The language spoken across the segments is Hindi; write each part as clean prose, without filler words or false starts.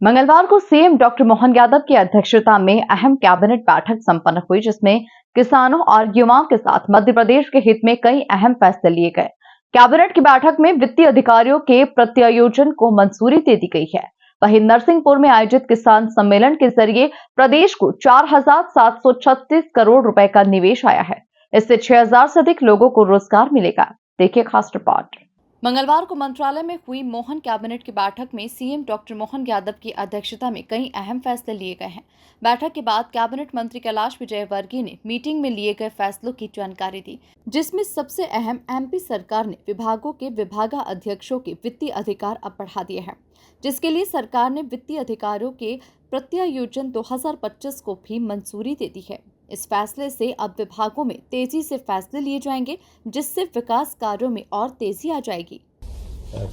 मंगलवार को सीएम डॉक्टर मोहन यादव की अध्यक्षता में अहम कैबिनेट बैठक संपन्न हुई, जिसमें किसानों और युवाओं के साथ मध्य प्रदेश के हित में कई अहम फैसले लिए गए। कैबिनेट की बैठक में वित्तीय अधिकारियों के प्रत्यायोजन को मंजूरी दे दी गई है। वहीं नरसिंहपुर में आयोजित किसान सम्मेलन के जरिए प्रदेश को 4,736 करोड़ रुपए का निवेश आया है। इससे 6,000 से अधिक लोगों को रोजगार मिलेगा। देखिए खास रिपोर्ट। मंगलवार को मंत्रालय में हुई मोहन कैबिनेट की बैठक में सीएम डॉक्टर मोहन यादव की अध्यक्षता में कई अहम फैसले लिए गए हैं। बैठक के बाद कैबिनेट मंत्री कैलाश विजयवर्गीय ने मीटिंग में लिए गए फैसलों की जानकारी दी, जिसमें सबसे अहम एमपी सरकार ने विभागों के विभागाध्यक्षों के वित्तीय अधिकार अब बढ़ा दिए हैं, जिसके लिए सरकार ने वित्तीय अधिकारियों के प्रत्यायोजन 2025 को भी मंजूरी दे दी है। इस फैसले से अब विभागों में तेजी से फैसले लिए जाएंगे, जिससे विकास कार्यों में और तेजी आ जाएगी।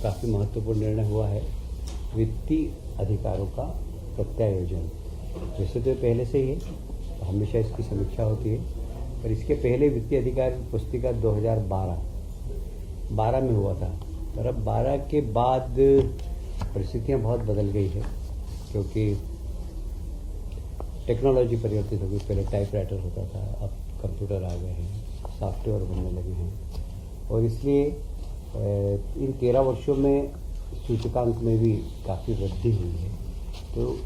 काफ़ी महत्वपूर्ण निर्णय हुआ है वित्तीय अधिकारों का प्रत्यायोजन। वैसे तो पहले से ही है, हमेशा इसकी समीक्षा होती है, पर इसके पहले वित्तीय अधिकार पुस्तिका 2012 में हुआ था। पर अब 12 के बाद परिस्थितियाँ बहुत बदल गई है, क्योंकि टेक्नोलॉजी परिवर्तित हो गई। पहले टाइपराइटर होता था, अब कंप्यूटर आ गए हैं, सॉफ्टवेयर बनने लगे हैं, और इसलिए इन 13 वर्षों में सूचकांक में भी काफ़ी वृद्धि हुई है। तो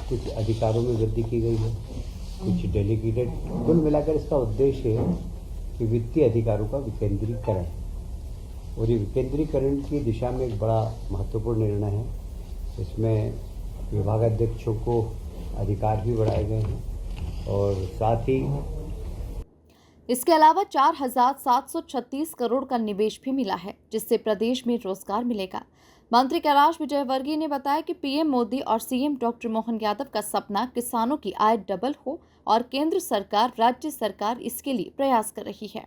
कुछ अधिकारों में वृद्धि की गई है, कुछ डेलीगेटेड। कुल मिलाकर इसका उद्देश्य है कि वित्तीय अधिकारों का विकेंद्रीकरण, और ये विकेंद्रीकरण की दिशा में एक बड़ा महत्वपूर्ण निर्णय है। इसमें विभागाध्यक्षों को अधिकार भी बढ़ाए गए हैं, और साथ ही इसके अलावा 4,736 करोड़ का निवेश भी मिला है, जिससे प्रदेश में रोजगार मिलेगा। मंत्री कैलाश विजयवर्गीय ने बताया कि पीएम मोदी और सीएम डॉक्टर मोहन यादव का सपना किसानों की आय डबल हो, और केंद्र सरकार, राज्य सरकार इसके लिए प्रयास कर रही है।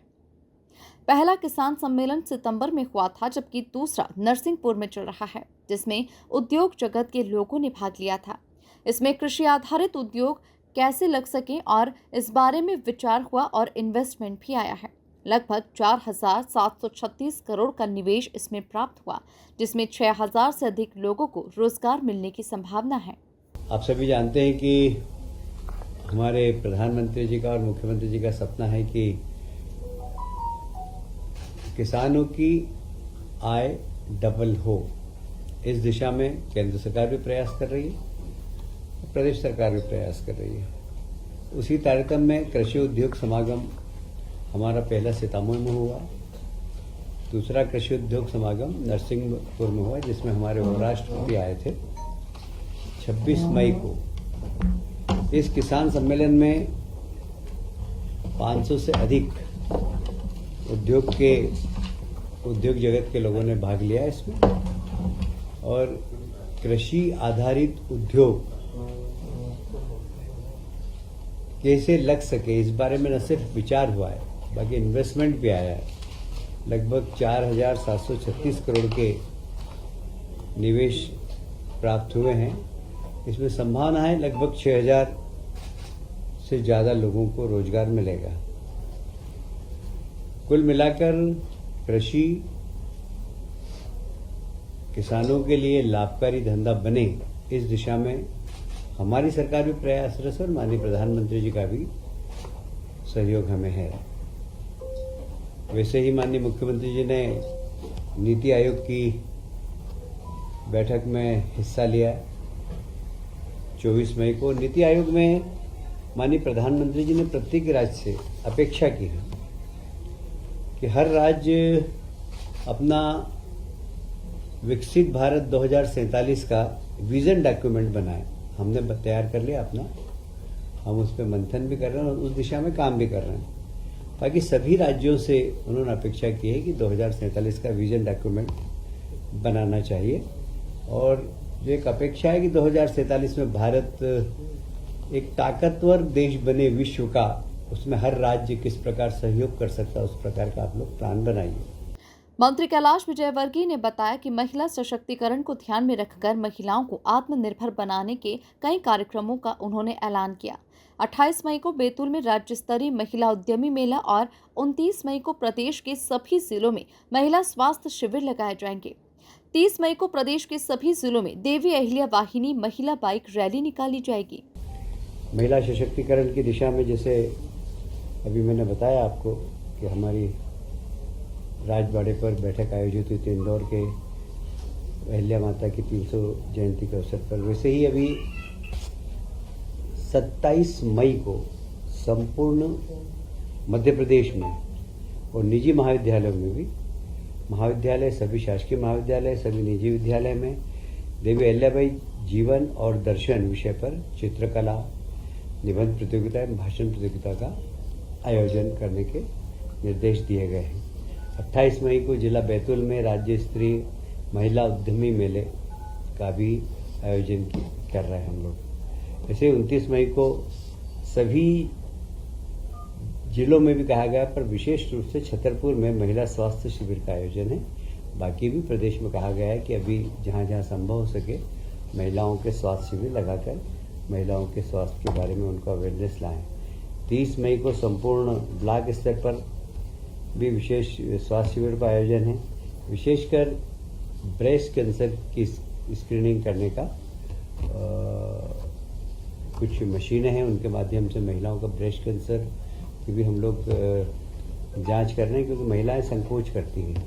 पहला किसान सम्मेलन सितंबर में हुआ था, जबकि दूसरा नरसिंहपुर में चल रहा है, जिसमें उद्योग जगत के लोगों ने भाग लिया था। इसमें कृषि आधारित उद्योग कैसे लग सके और इस बारे में विचार हुआ, और इन्वेस्टमेंट भी आया है। लगभग 4,736 करोड़ का निवेश इसमें प्राप्त हुआ, जिसमें 6,000 से अधिक लोगों को रोजगार मिलने की संभावना है। आप सभी जानते हैं कि हमारे प्रधानमंत्री जी का और मुख्यमंत्री जी का सपना है कि किसानों की आय डबल हो। इस दिशा में केंद्र सरकार भी प्रयास कर रही है, प्रदेश सरकार भी प्रयास कर रही है। उसी तारतम्य में कृषि उद्योग समागम हमारा पहला सीतामढ़ी में हुआ, दूसरा कृषि उद्योग समागम नरसिंहपुर में हुआ, जिसमें हमारे उपराष्ट्रपति आए थे 26 मई को। इस किसान सम्मेलन में 500 से अधिक उद्योग जगत के लोगों ने भाग लिया इसमें, और कृषि आधारित उद्योग कैसे लग सके, इस बारे में न सिर्फ विचार हुआ है, बाकी इन्वेस्टमेंट भी आया है। लगभग 4,736 करोड़ के निवेश प्राप्त हुए हैं। इसमें संभावना है लगभग 6,000 से ज़्यादा लोगों को रोजगार मिलेगा। कुल मिलाकर कृषि किसानों के लिए लाभकारी धंधा बने, इस दिशा में हमारी सरकार भी प्रयासरत है, और माननीय प्रधानमंत्री जी का भी सहयोग हमें है। वैसे ही माननीय मुख्यमंत्री जी ने नीति आयोग की बैठक में हिस्सा लिया 24 मई को। नीति आयोग में माननीय प्रधानमंत्री जी ने प्रत्येक राज्य से अपेक्षा की है कि हर राज्य अपना विकसित भारत 2047 का विजन डॉक्यूमेंट बनाए। हमने तैयार कर लिया अपना, हम उस पर मंथन भी कर रहे हैं और उस दिशा में काम भी कर रहे हैं। बाकी सभी राज्यों से उन्होंने अपेक्षा की है कि 2047 का विजन डॉक्यूमेंट बनाना चाहिए, और जो एक अपेक्षा है कि 2047 में भारत एक ताकतवर देश बने विश्व का, उसमें हर राज्य किस प्रकार सहयोग कर सकता है, उस प्रकार का आप लोग प्लान बनाइए। मंत्री कैलाश विजयवर्गीय ने बताया कि महिला सशक्तिकरण को ध्यान में रखकर महिलाओं को आत्मनिर्भर बनाने के कई कार्यक्रमों का उन्होंने ऐलान किया। 28 मई को बैतूल में राज्य स्तरीय महिला उद्यमी मेला और 29 मई को प्रदेश के सभी जिलों में महिला स्वास्थ्य शिविर लगाए जाएंगे। 30 मई को प्रदेश के सभी जिलों में देवी अहिल्या वाहिनी महिला बाइक रैली निकाली जाएगी। महिला सशक्तिकरण की दिशा में जैसे अभी मैंने बताया आपको कि हमारी राजबाड़े पर बैठक आयोजित हुई थी इंदौर के अहिल्या माता की 300 जयंती के अवसर पर, वैसे ही अभी 27 मई को संपूर्ण मध्य प्रदेश में और निजी महाविद्यालयों में भी, महाविद्यालय सभी शासकीय महाविद्यालय सभी निजी विद्यालय में देवी अहिल्याबाई जीवन और दर्शन विषय पर चित्रकला, निबंध प्रतियोगिता एवं भाषण प्रतियोगिता का आयोजन करने के निर्देश दिए गए हैं। 28 मई को जिला बैतूल में राज्य स्तरीय महिला उद्यमी मेले का भी आयोजन कर रहे हैं हम लोग। ऐसे 29 मई को सभी जिलों में भी कहा गया, पर विशेष रूप से छतरपुर में महिला स्वास्थ्य शिविर का आयोजन है। बाकी भी प्रदेश में कहा गया है कि अभी जहाँ जहाँ संभव हो सके महिलाओं के स्वास्थ्य शिविर लगाकर महिलाओं के स्वास्थ्य के बारे में उनको अवेयरनेस लाएं। 30 मई को संपूर्ण ब्लॉक स्तर पर भी विशेष स्वास्थ्य शिविर का आयोजन है। विशेषकर ब्रेस्ट कैंसर की स्क्रीनिंग करने का कुछ मशीनें हैं, उनके माध्यम से महिलाओं का ब्रेस्ट कैंसर की भी हम लोग जांच कर रहे हैं, क्योंकि महिलाएं संकोच करती हैं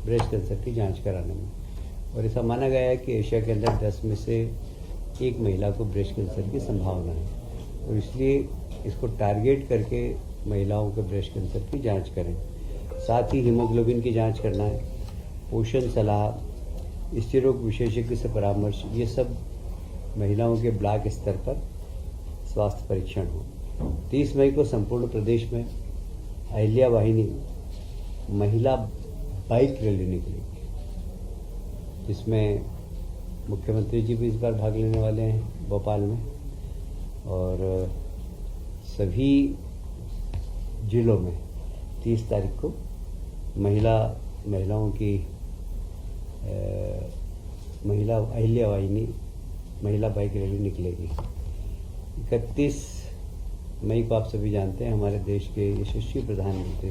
ब्रेस्ट कैंसर की जांच कराने में। और ऐसा माना गया है कि एशिया के अंदर 10 में से 1 महिला को ब्रेस्ट कैंसर की संभावना है, और इसलिए इसको टारगेट करके महिलाओं के ब्रेस्ट कैंसर की जांच करें। साथ ही हीमोग्लोबिन की जांच करना है, पोषण सलाह, स्त्री रोग विशेषज्ञ से परामर्श, ये सब महिलाओं के ब्लॉक स्तर पर स्वास्थ्य परीक्षण हो। 30 मई को संपूर्ण प्रदेश में अहिल्या वाहिनी महिला बाइक रैली निकलेगी, जिसमें मुख्यमंत्री जी भी इस बार भाग लेने वाले हैं भोपाल में, और सभी जिलों में 30 तारीख को महिलाओं की महिला अहिल्या वाहिनी महिला बाइक रैली निकलेगी। 31 मई को आप सभी जानते हैं हमारे देश के यशस्वी प्रधानमंत्री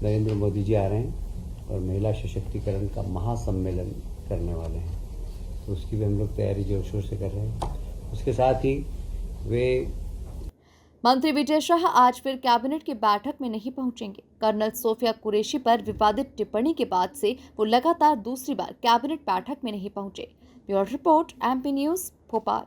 नरेंद्र मोदी जी आ रहे हैं और महिला सशक्तिकरण का महासम्मेलन करने वाले हैं, तो उसकी भी हम लोग तैयारी जोर शोर से कर रहे हैं। उसके साथ ही वे मंत्री विजय शाह आज फिर कैबिनेट की बैठक में नहीं पहुंचेंगे। कर्नल सोफिया कुरैशी पर विवादित टिप्पणी के बाद से वो लगातार दूसरी बार कैबिनेट बैठक में नहीं पहुंचे। Bureau report, MP news, Bhopal.